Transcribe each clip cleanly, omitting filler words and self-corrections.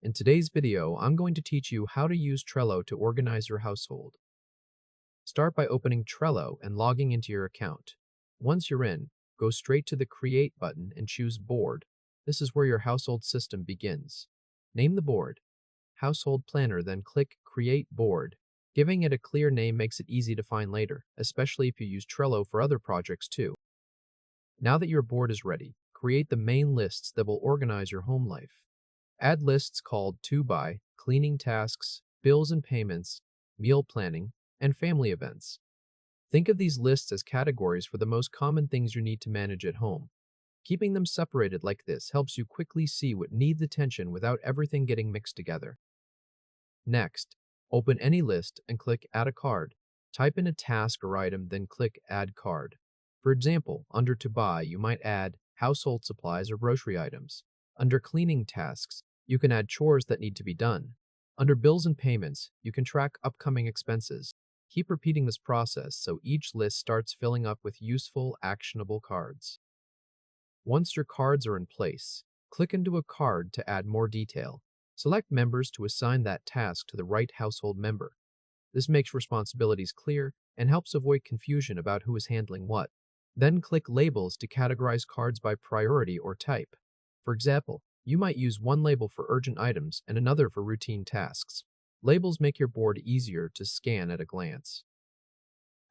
In today's video, I'm going to teach you how to use Trello to organize your household. Start by opening Trello and logging into your account. Once you're in, go straight to the Create button and choose Board. This is where your household system begins. Name the board, Household Planner, then click Create Board. Giving it a clear name makes it easy to find later, especially if you use Trello for other projects too. Now that your board is ready, create the main lists that will organize your home life. Add lists called To By, cleaning tasks, bills and payments, meal planning, and family events. Think of these lists as categories for the most common things you need to manage at home. Keeping them separated like this helps you quickly see what needs attention without everything getting mixed together. Next, open any list and click Add a Card. Type in a task or item, then click Add Card. For example, under To Buy, you might add household supplies or grocery items. Under Cleaning Tasks, you can add chores that need to be done. Under Bills and Payments, you can track upcoming expenses. Keep repeating this process so each list starts filling up with useful, actionable cards. Once your cards are in place, click into a card to add more detail. Select members to assign that task to the right household member. This makes responsibilities clear and helps avoid confusion about who is handling what. Then click Labels to categorize cards by priority or type. For example, you might use one label for urgent items and another for routine tasks. Labels make your board easier to scan at a glance.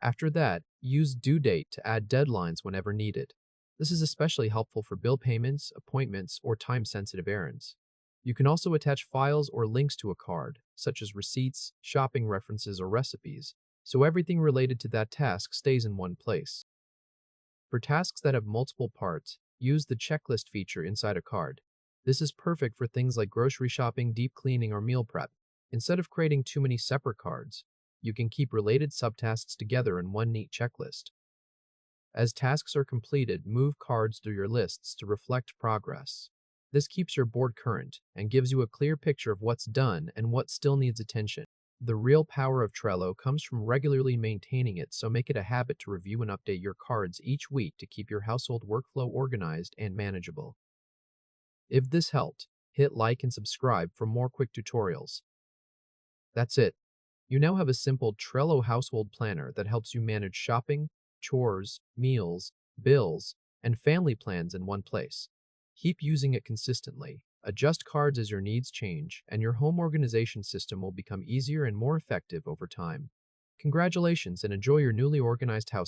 After that, use Due Date to add deadlines whenever needed. This is especially helpful for bill payments, appointments, or time-sensitive errands. You can also attach files or links to a card, such as receipts, shopping references, or recipes, so everything related to that task stays in one place. For tasks that have multiple parts, use the checklist feature inside a card. This is perfect for things like grocery shopping, deep cleaning, or meal prep. Instead of creating too many separate cards, you can keep related subtasks together in one neat checklist. As tasks are completed, move cards through your lists to reflect progress. This keeps your board current and gives you a clear picture of what's done and what still needs attention. The real power of Trello comes from regularly maintaining it, so make it a habit to review and update your cards each week to keep your household workflow organized and manageable. If this helped, hit like and subscribe for more quick tutorials. That's it. You now have a simple Trello household planner that helps you manage shopping, chores, meals, bills, and family plans in one place. Keep using it consistently. Adjust cards as your needs change, and your home organization system will become easier and more effective over time. Congratulations and enjoy your newly organized house.